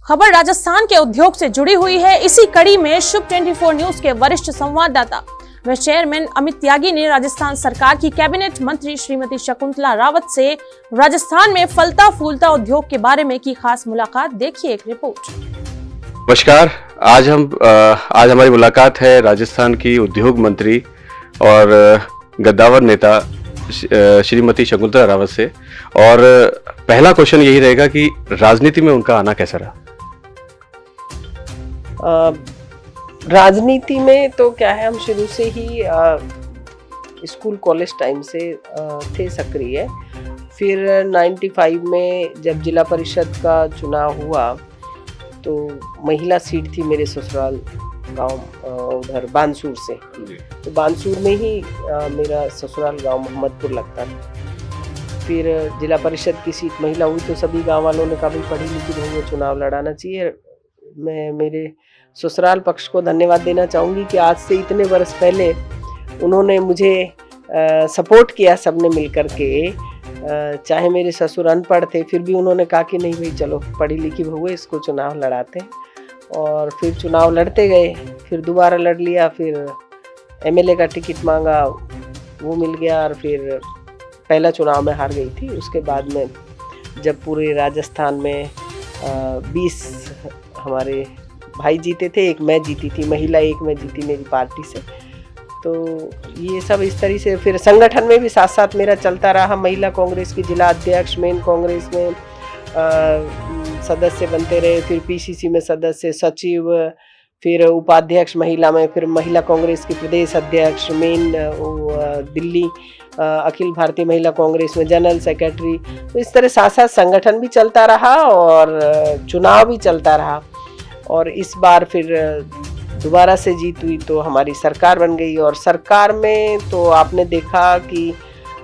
खबर राजस्थान के उद्योग से जुड़ी हुई है। इसी कड़ी में शुभ 24 न्यूज के वरिष्ठ संवाददाता व चेयरमैन अमित त्यागी ने राजस्थान सरकार की कैबिनेट मंत्री श्रीमती शकुंतला रावत से राजस्थान में फलता फूलता उद्योग के बारे में की खास मुलाकात। देखिए एक रिपोर्ट। नमस्कार। आज हमारी मुलाकात है राजस्थान की उद्योग मंत्री और गद्दावर नेता श्रीमती शकुंतला रावत से। और पहला क्वेश्चन यही रहेगा कि राजनीति में उनका आना कैसा रहा? राजनीति में तो क्या है, हम शुरू से ही स्कूल कॉलेज टाइम से थे सक्रिय। फिर 95 में जब जिला परिषद का चुनाव हुआ तो महिला सीट थी मेरे ससुराल गांव उधर बानसूर से। तो बानसूर में ही मेरा ससुराल गांव मोहम्मदपुर लगता था। फिर जिला परिषद की सीट महिला हुई तो सभी गांव वालों ने कहा भाई पढ़ी लिखी बहू है, चुनाव लड़ाना चाहिए। मैं मेरे ससुराल पक्ष को धन्यवाद देना चाहूँगी कि आज से इतने वर्ष पहले उन्होंने मुझे सपोर्ट किया, सबने मिलकर के। चाहे मेरे ससुर अनपढ़ थे फिर भी उन्होंने कहा कि नहीं भाई चलो पढ़ी लिखी बहू है, इसको चुनाव लड़ाते हैं। और फिर चुनाव लड़ते गए, फिर दोबारा लड़ लिया, फिर एमएलए का टिकट मांगा, वो मिल गया। और फिर पहला चुनाव में हार गई थी। उसके बाद में जब पूरे राजस्थान में 20 हमारे भाई जीते थे, एक मैं जीती थी, महिला एक मैं जीती मेरी पार्टी से। तो ये सब इस तरह से फिर संगठन में भी साथ साथ मेरा चलता रहा। महिला कांग्रेस की जिला अध्यक्ष, मेन कांग्रेस में सदस्य बनते रहे, फिर पीसीसी में सदस्य, सचिव, फिर उपाध्यक्ष महिला में, फिर महिला कांग्रेस की प्रदेश अध्यक्ष, मेन दिल्ली अखिल भारतीय महिला कांग्रेस में जनरल सेक्रेटरी। तो इस तरह साथ साथ संगठन भी चलता रहा और चुनाव भी चलता रहा। और इस बार फिर दोबारा से जीत हुई तो हमारी सरकार बन गई। और सरकार में तो आपने देखा कि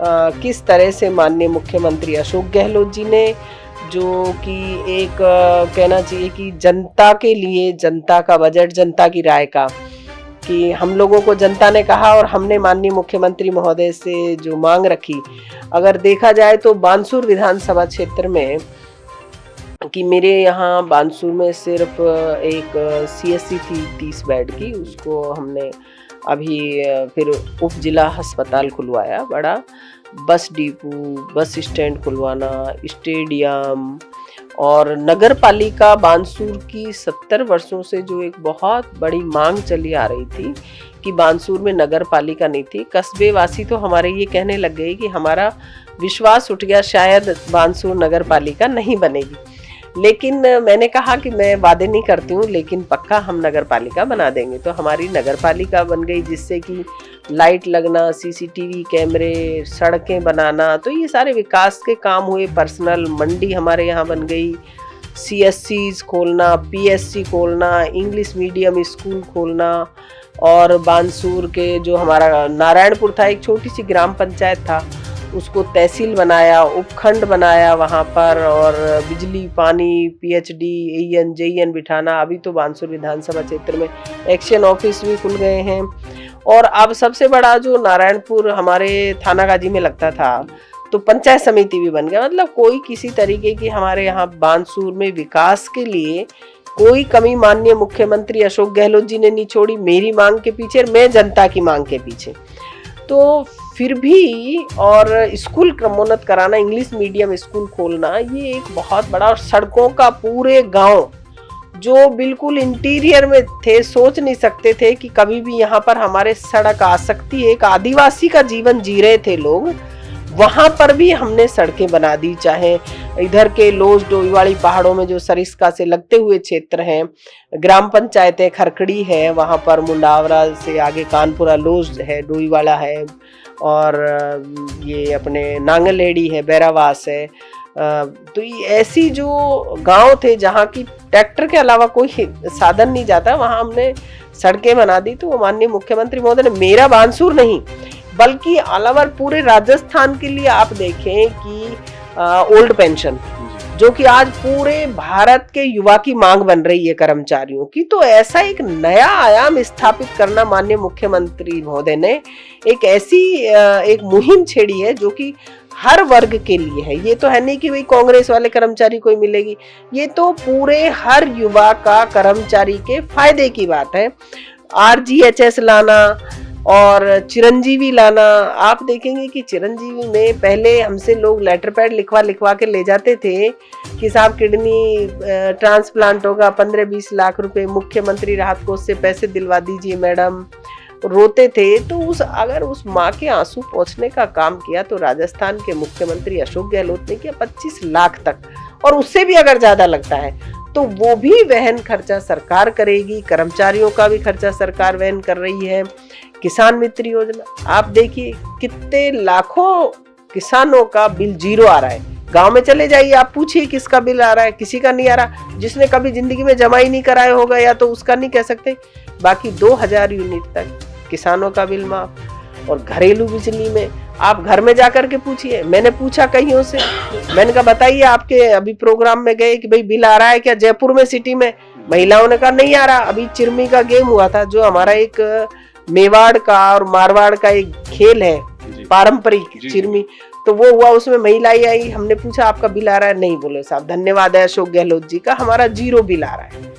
किस तरह से माननीय मुख्यमंत्री अशोक गहलोत जी ने, जो कि एक कहना चाहिए कि जनता के लिए, जनता का बजट, जनता की राय का, कि हम लोगों को जनता ने कहा और हमने माननीय मुख्यमंत्री महोदय से जो मांग रखी। अगर देखा जाए तो बानसूर विधानसभा क्षेत्र में, कि मेरे यहाँ बानसूर में सिर्फ एक सीएससी थी 30 बेड की, उसको हमने अभी फिर उप जिला अस्पताल खुलवाया, बड़ा बस डिपो, बस स्टैंड खुलवाना, स्टेडियम। और नगर पालिका बानसूर की 70 वर्षों से जो एक बहुत बड़ी मांग चली आ रही थी कि बानसूर में नगर पालिका नहीं थी। कस्बे वासी तो हमारे ये कहने लग गए कि हमारा विश्वास उठ गया, शायद बानसूर नगर पालिका नहीं बनेगी। लेकिन मैंने कहा कि मैं वादे नहीं करती हूँ, लेकिन पक्का हम नगर पालिका बना देंगे। तो हमारी नगर पालिका बन गई, जिससे कि लाइट लगना, सीसीटीवी कैमरे, सड़कें बनाना, तो ये सारे विकास के काम हुए। पर्सनल मंडी हमारे यहाँ बन गई, सीएससीज खोलना, पीएससी खोलना, इंग्लिश मीडियम स्कूल खोलना। और बानसूर के जो हमारा नारायणपुर था, एक छोटी सी ग्राम पंचायत था, उसको तहसील बनाया, उपखंड बनाया वहाँ पर। और बिजली, पानी, पीएचडी, एईएन, जेईएन बिठाना। अभी तो बानसूर विधानसभा क्षेत्र में एक्शन ऑफिस भी खुल गए हैं। और अब सबसे बड़ा जो नारायणपुर हमारे थानागाजी में लगता था, तो पंचायत समिति भी बन गया। मतलब कोई किसी तरीके की हमारे यहाँ बानसूर में विकास के लिए कोई कमी माननीय मुख्यमंत्री अशोक गहलोत जी ने नहीं छोड़ी, मेरी मांग के पीछे, मैं जनता की मांग के पीछे। तो फिर भी, और स्कूल क्रमोन्नत कराना, इंग्लिश मीडियम स्कूल खोलना, ये एक बहुत बड़ा। और सड़कों का पूरे गांव जो बिल्कुल इंटीरियर में थे, सोच नहीं सकते थे कि कभी भी यहाँ पर हमारे सड़क आ सकती है। एक आदिवासी का जीवन जी रहे थे लोग, वहाँ पर भी हमने सड़कें बना दी। चाहे इधर के लोज डोईवाड़ी पहाड़ों में जो सरिस्का से लगते हुए क्षेत्र हैं, ग्राम पंचायतें खरकड़ी है, वहाँ पर मुंडावरा से आगे कानपुरा लोज है, डोईवाड़ा है, और ये अपने नांगलेड़ी है, बैरावास है। तो ये ऐसी जो गांव थे जहाँ की ट्रैक्टर के अलावा कोई साधन नहीं जाता, वहाँ हमने सड़कें बना दी। तो माननीय मुख्यमंत्री महोदय ने, मेरा बानसूर नहीं बल्कि अलवर पूरे राजस्थान के लिए आप देखें कि ओल्ड पेंशन, जो कि आज पूरे भारत के युवा की मांग बन रही है कर्मचारियों की। तो ऐसा एक नया आयाम स्थापित करना माननीय मुख्यमंत्री महोदय ने एक ऐसी एक मुहिम छेड़ी है जो कि हर वर्ग के लिए है। ये तो है नहीं कि भाई कांग्रेस वाले कर्मचारी को ही मिलेगी, ये तो पूरे हर युवा का कर्मचारी के फायदे की बात है। RGHS लाना और चिरंजीवी लाना, आप देखेंगे कि चिरंजीवी में पहले हमसे लोग लेटर पैड लिखवा के ले जाते थे कि साहब किडनी ट्रांसप्लांट होगा, 15-20 लाख रुपए मुख्यमंत्री राहत कोष से पैसे दिलवा दीजिए मैडम, रोते थे। तो अगर उस माँ के आंसू पोंछने का काम किया तो राजस्थान के मुख्यमंत्री अशोक गहलोत ने किया 25 लाख तक, और उससे भी अगर ज्यादा लगता है तो वो भी वहन खर्चा सरकार करेगी। कर्मचारियों का भी खर्चा सरकार वहन कर रही है। किसान मित्र योजना, आप देखिए कितने लाखों किसानों का बिल जीरो आ रहा है। गांव में चले जाइए, आप पूछिए किसका बिल आ रहा है, किसी का नहीं आ रहा। जिसने कभी जिंदगी में जमा ही नहीं कराया होगा या तो उसका नहीं कह सकते। बाकी 2000 यूनिट तक किसानों का बिल माफ। और घरेलू बिजली में आप घर में जाकर के पूछिए, मैंने पूछा कईयों से, मैंने कहा बताइए आपके अभी प्रोग्राम में गए कि भाई बिल आ रहा है क्या जयपुर में सिटी में, महिलाओं ने कहा नहीं आ रहा। अभी चिरमी का गेम हुआ था, जो हमारा एक मेवाड़ का और मारवाड़ का एक खेल है पारंपरिक चिरमी, तो वो हुआ, उसमें महिलाएं आई, हमने पूछा आपका बिल आ रहा है, नहीं बोले साहब धन्यवाद है अशोक गहलोत जी का, हमारा जीरो बिल आ रहा है।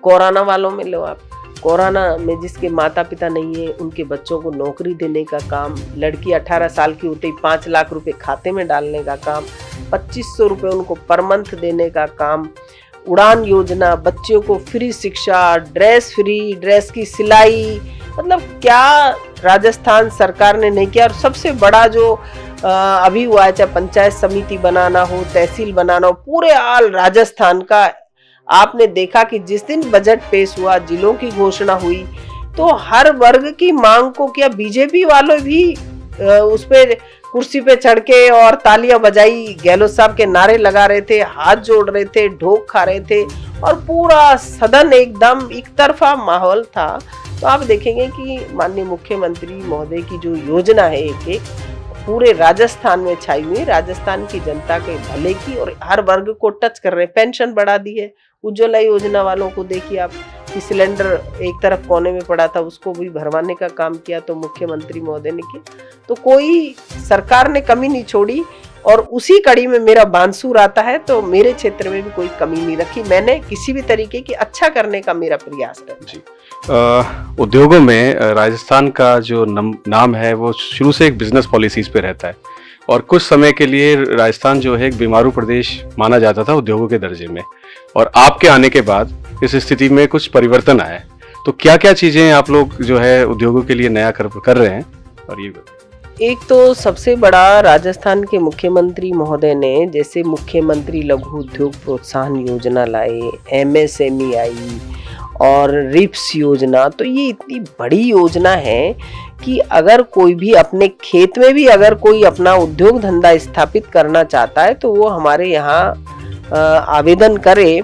कोरोना वालों में लो आप, कोरोना में जिसके माता पिता नहीं है उनके बच्चों को नौकरी देने का काम, लड़की 18 साल की होते ही 5 लाख रुपए खाते में डालने का काम, 2500 रुपए उनको पर मंथ देने का काम, उड़ान योजना, बच्चों को फ्री शिक्षा, ड्रेस फ्री, ड्रेस की सिलाई, मतलब क्या राजस्थान सरकार ने नहीं किया। और सबसे बड़ा जो अभी हुआ है, चाहे पंचायत समिति बनाना हो, तहसील बनाना हो, पूरे ऑल राजस्थान का आपने देखा कि जिस दिन बजट पेश हुआ, जिलों की घोषणा हुई, तो हर वर्ग की मांग को क्या बीजेपी वालों भी उस पे कुर्सी पे चढ़ के और तालियां बजाई, गहलोत साहब के नारे लगा रहे थे, हाथ जोड़ रहे थे, ढोक खा रहे थे, और पूरा सदन एकदम एक तरफा माहौल था। तो आप देखेंगे कि माननीय मुख्यमंत्री महोदय की जो योजना है एक पूरे राजस्थान में छाई हुई, राजस्थान की जनता के भले की, और हर वर्ग को टच कर रहे। पेंशन बढ़ा दी है, उज्ज्वला योजना वालों को देखिए आप कि सिलेंडर एक तरफ कोने में पड़ा था, उसको भी भरवाने का काम किया तो मुख्यमंत्री महोदय ने किया। तो कोई सरकार ने कमी नहीं छोड़ी, और उसी कड़ी में मेरा बांसुर आता है, तो मेरे क्षेत्र में भी कोई कमी नहीं रखी। मैंने किसी भी तरीके की अच्छा करने का मेरा प्रयास रहता है। उद्योगों में राजस्थान का जो नाम है वो शुरू से एक बिजनेस पॉलिसीज पे रहता है, और कुछ समय के लिए राजस्थान जो है एक बीमारू प्रदेश माना जाता था उद्योगों के दर्जे में, और आपके आने के बाद इस स्थिति में कुछ परिवर्तन आया है। तो क्या क्या चीजें आप लोग जो है उद्योगों के लिए नया कर रहे हैं? और ये एक तो सबसे बड़ा राजस्थान के मुख्यमंत्री महोदय ने जैसे मुख्यमंत्री लघु उद्योग प्रोत्साहन योजना लाए, MSME आई और रिप्स योजना। तो ये इतनी बड़ी योजना है कि अगर कोई भी अपने खेत में भी अगर कोई अपना उद्योग धंधा स्थापित करना चाहता है तो वो हमारे यहाँ आवेदन करे,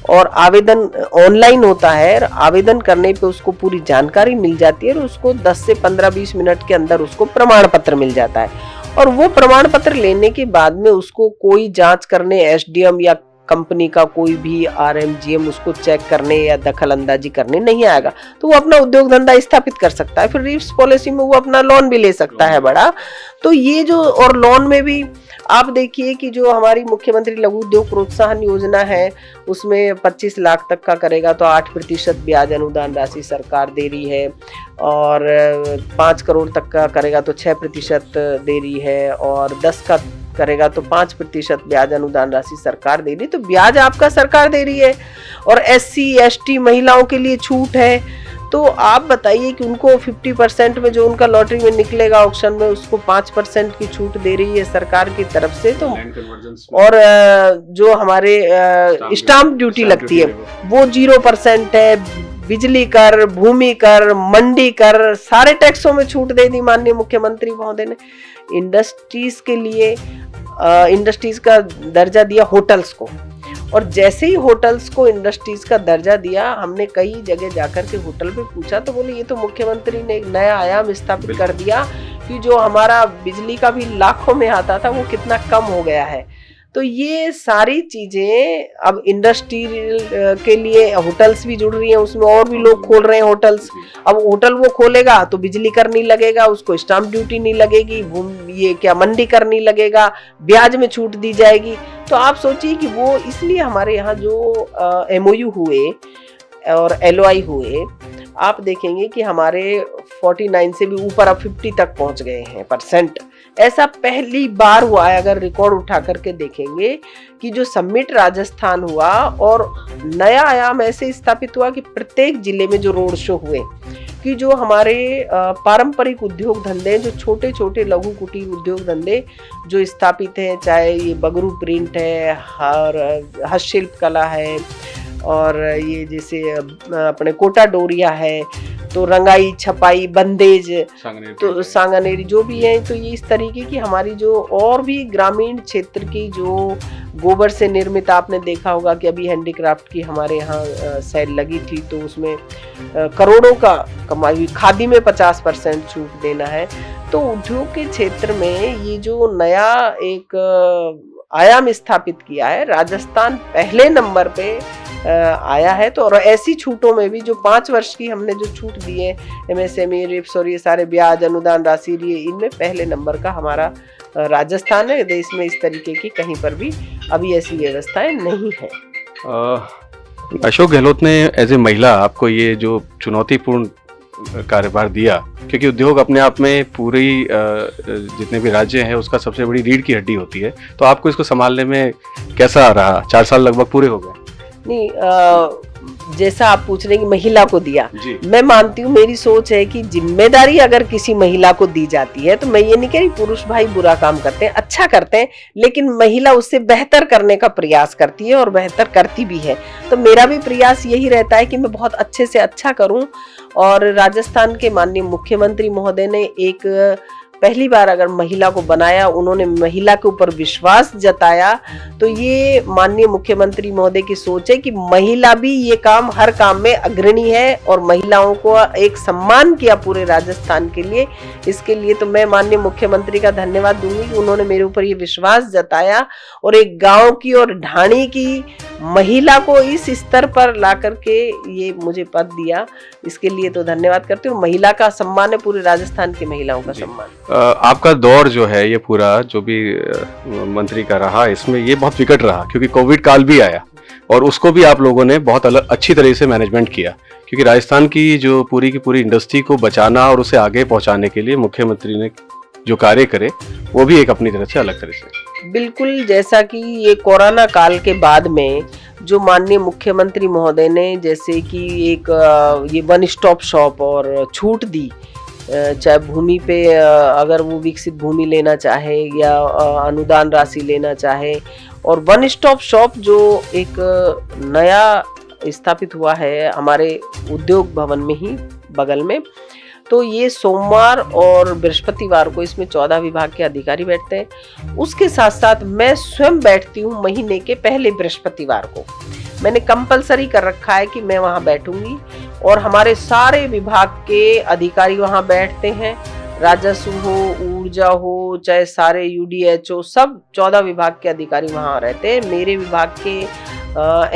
और आवेदन ऑनलाइन होता है। आवेदन करने पे उसको पूरी जानकारी मिल जाती है, और उसको 10 से 15-20 मिनट के अंदर उसको प्रमाण पत्र मिल जाता है। और वो प्रमाण पत्र लेने के बाद में उसको कोई जांच करने SDM या कंपनी का कोई भी RMGM उसको चेक करने या दखल अंदाजी करने नहीं आएगा, तो वो अपना उद्योग धंधा स्थापित कर सकता है। फिर रिप्स पॉलिसी में वो अपना लोन भी ले सकता है बड़ा। तो ये जो, और लोन में भी आप देखिए कि जो हमारी मुख्यमंत्री लघु उद्योग प्रोत्साहन योजना है उसमें 25 लाख तक का करेगा तो 8% ब्याज अनुदान राशि सरकार दे रही है, और 5 करोड़ तक का करेगा तो 6% दे रही है, और 10 का करेगा तो 5% ब्याज अनुदान राशि सरकार दे रही है। तो ब्याज आपका सरकार दे रही है, और SC ST महिलाओं के लिए छूट है। तो आप बताइए कि उनको 50% में जो उनका लॉटरी में निकलेगा ऑक्शन में, उसको 5% की छूट दे रही है सरकार की तरफ से। तो और जो हमारे स्टाम्प ड्यूटी लगती है वो 0% है। बिजली कर, भूमि कर, मंडी कर, सारे टैक्सों में छूट दे दी माननीय मुख्यमंत्री महोदय ने। इंडस्ट्रीज के लिए इंडस्ट्रीज का दर्जा दिया होटल्स को, और जैसे ही होटल्स को इंडस्ट्रीज का दर्जा दिया, हमने कई जगह जाकर के होटल पे पूछा तो बोले ये तो मुख्यमंत्री ने एक नया आयाम स्थापित कर दिया कि जो हमारा बिजली का भी लाखों में आता था वो कितना कम हो गया है। तो ये सारी चीजें अब इंडस्ट्रियल के लिए होटल्स भी जुड़ रही हैं, उसमें और भी लोग खोल रहे हैं होटल्स। अब होटल वो खोलेगा तो बिजली कर नहीं लगेगा, उसको स्टाम्प ड्यूटी नहीं लगेगी, ये क्या मंडी कर नहीं लगेगा, ब्याज में छूट दी जाएगी। तो आप सोचिए कि वो इसलिए हमारे यहाँ जो MOU हुए और LOI हुए, आप देखेंगे कि हमारे 49 से भी ऊपर अब 50 तक पहुंच गए हैं %। ऐसा पहली बार हुआ है, अगर रिकॉर्ड उठा करके देखेंगे कि जो समिट राजस्थान हुआ और नया आयाम ऐसे स्थापित हुआ कि प्रत्येक जिले में जो रोड शो हुए कि जो हमारे पारंपरिक उद्योग धंधे, जो छोटे छोटे लघु कुटीर उद्योग धंधे जो स्थापित हैं, चाहे ये बगरू प्रिंट है, हस्तशिल्प कला है, और ये जैसे अपने कोटा डोरिया है, तो रंगाई छपाई बंदेज, तो सांगानेरी जो भी है, तो ये इस तरीके की हमारी जो और भी ग्रामीण क्षेत्र की जो गोबर से निर्मित, आपने देखा होगा कि अभी हैंडीक्राफ्ट की हमारे यहाँ सेल लगी थी, तो उसमें करोड़ों का कमाई हुई। खादी में 50% छूट देना है। तो उद्योग के क्षेत्र में ये जो नया एक आयाम स्थापित किया है, राजस्थान पहले नंबर पे आया है। तो और ऐसी छूटों में भी जो 5 वर्ष की हमने जो छूट दी है, MSME, रिप्स और ये सारे ब्याज अनुदान राशि, इनमें पहले नंबर का हमारा राजस्थान है। देश में इस तरीके की कहीं पर भी अभी ऐसी व्यवस्थाएं नहीं है। अशोक गहलोत ने एज ए महिला आपको ये जो चुनौतीपूर्ण कार्यभार दिया, क्योंकि उद्योग अपने आप में पूरी जितने भी राज्य हैं उसका सबसे बड़ी रीढ़ की हड्डी होती है, तो आपको इसको संभालने में कैसा रहा? 4 साल लगभग पूरे हो गए। नहीं, जैसा आप पूछ रहे हैं कि महिला को दिया, मैं मानती हूँ, मेरी सोच है कि जिम्मेदारी अगर किसी महिला को दी जाती है, तो मैं ये नहीं कह रही पुरुष भाई बुरा काम करते हैं, अच्छा करते हैं, लेकिन महिला उससे बेहतर करने का प्रयास करती है और बेहतर करती भी है। तो मेरा भी प्रयास यही रहता है कि मैं बहुत अच्छे से अच्छा करूं। और राजस्थान के माननीय मुख्यमंत्री महोदय ने एक पहली बार अगर महिला को बनाया, उन्होंने महिला के ऊपर विश्वास जताया, तो ये माननीय मुख्यमंत्री महोदय की सोच है कि महिला भी ये काम, हर काम में अग्रणी है और महिलाओं को एक सम्मान किया पूरे राजस्थान के लिए। इसके लिए तो मैं माननीय मुख्यमंत्री का धन्यवाद दूंगी कि उन्होंने मेरे ऊपर ये विश्वास जताया और एक गांव की और ढाणी की महिला को इस स्तर पर ला करके ये मुझे पद दिया। इसके लिए तो धन्यवाद करती हूँ। महिला का सम्मान है, पूरे राजस्थान की महिलाओं का सम्मान। आपका दौर जो है, ये पूरा जो भी मंत्री का रहा, इसमें ये बहुत विकट रहा, क्योंकि कोविड काल भी आया और उसको भी आप लोगों ने बहुत अच्छी तरह से मैनेजमेंट किया, क्योंकि राजस्थान की जो पूरी की पूरी इंडस्ट्री को बचाना और उसे आगे पहुंचाने के लिए मुख्यमंत्री ने जो कार्य करे, वो भी एक अपनी तरह से अलग तरह से। बिल्कुल, जैसा कि ये कोरोना काल के बाद में जो माननीय मुख्यमंत्री महोदय ने जैसे कि एक ये 1 स्टॉप शॉप और छूट दी, चाहे भूमि पे अगर वो विकसित भूमि लेना चाहे या अनुदान राशि लेना चाहे, और 1 स्टॉप शॉप जो एक नया स्थापित हुआ है हमारे उद्योग भवन में ही बगल में, तो ये सोमवार और बृहस्पतिवार को इसमें 14 विभाग के अधिकारी बैठते हैं। उसके साथ साथ मैं स्वयं बैठती हूँ महीने के पहले बृहस्पतिवार को। मैंने कंपलसरी कर रखा है कि मैं वहाँ बैठूंगी और हमारे सारे विभाग के अधिकारी वहाँ बैठते हैं। राजस्व हो, ऊर्जा हो, चाहे सारे UDHO, सब 14 विभाग के अधिकारी वहाँ रहते हैं। मेरे विभाग के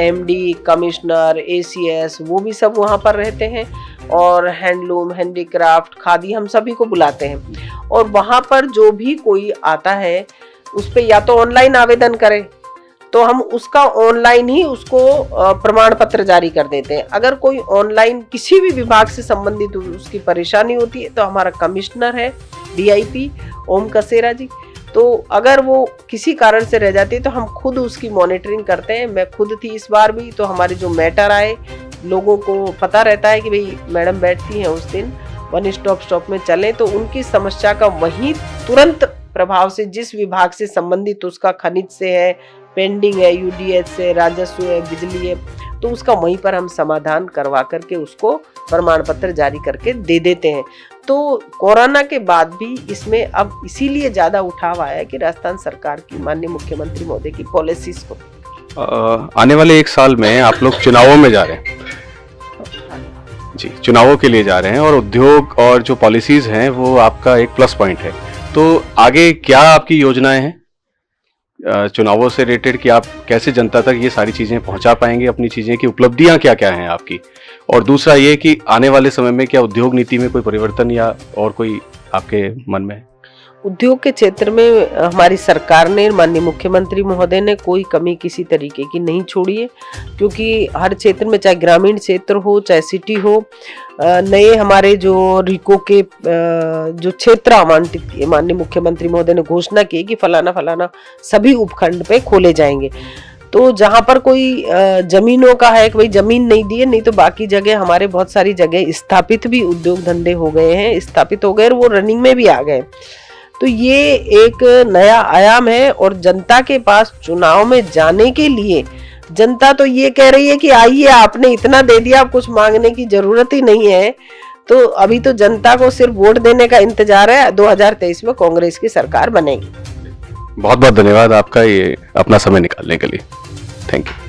MD, कमिश्नर, ACS, वो भी सब वहाँ पर रहते हैं। और हैंडलूम, हैंडीक्राफ्ट, खादी, हम सभी को बुलाते हैं। और वहाँ पर जो भी कोई आता है उस पे या तो ऑनलाइन आवेदन करे, तो हम उसका ऑनलाइन ही उसको प्रमाण पत्र जारी कर देते हैं। अगर कोई ऑनलाइन किसी भी विभाग से संबंधित उसकी परेशानी होती है, तो हमारा कमिश्नर है DIP ओम कसेरा जी, तो अगर वो किसी कारण से रह जाती है तो हम खुद उसकी मॉनिटरिंग करते हैं। मैं खुद थी इस बार भी, तो हमारे जो मैटर आए, लोगों को पता रहता है कि भाई मैडम बैठती हैं उस दिन, 1 स्टॉप शॉप में चलें, तो उनकी समस्या का वहीं तुरंत प्रभाव से जिस विभाग से संबंधित, उसका खनिज से है, पेंडिंग है, UDH से, राजस्व है, बिजली है, तो उसका वहीं पर हम समाधान करवा करके उसको प्रमाण पत्र जारी करके दे देते हैं। तो कोरोना के बाद भी इसमें अब इसीलिए ज्यादा उठाव आया है कि राजस्थान सरकार की माननीय मुख्यमंत्री महोदय की पॉलिसीज को आने वाले 1 साल में आप लोग चुनावों में जा रहे हैं जी, चुनावों के लिए जा रहे हैं, और उद्योग और जो पॉलिसीज हैं वो आपका एक प्लस पॉइंट है। तो आगे क्या आपकी योजनाएं हैं? चुनावों से रिलेटेड कि आप कैसे जनता तक ये सारी चीज़ें पहुंचा पाएंगे, अपनी चीज़ें की उपलब्धियां क्या क्या हैं आपकी, और दूसरा ये कि आने वाले समय में क्या उद्योग नीति में कोई परिवर्तन या और कोई आपके मन में है? उद्योग के क्षेत्र में हमारी सरकार ने, माननीय मुख्यमंत्री महोदय ने कोई कमी किसी तरीके की नहीं छोड़ी है, क्योंकि हर क्षेत्र में, चाहे ग्रामीण क्षेत्र हो चाहे सिटी हो, नए हमारे जो रिको के जो क्षेत्र आवंटित किए, माननीय मुख्यमंत्री महोदय ने घोषणा की कि फलाना फलाना सभी उपखंड पे खोले जाएंगे। तो जहाँ पर कोई जमीनों का है कि भाई जमीन नहीं दी है, नहीं तो बाकी जगह हमारे बहुत सारी जगह स्थापित भी उद्योग धंधे हो गए हैं, स्थापित हो गए और वो रनिंग में भी आ गए। तो ये एक नया आयाम है और जनता के पास चुनाव में जाने के लिए जनता तो ये कह रही है कि आइए, आपने इतना दे दिया, अब कुछ मांगने की जरूरत ही नहीं है। तो अभी तो जनता को सिर्फ वोट देने का इंतजार है। 2023 में कांग्रेस की सरकार बनेगी। बहुत बहुत धन्यवाद आपका ये अपना समय निकालने के लिए। Thank you.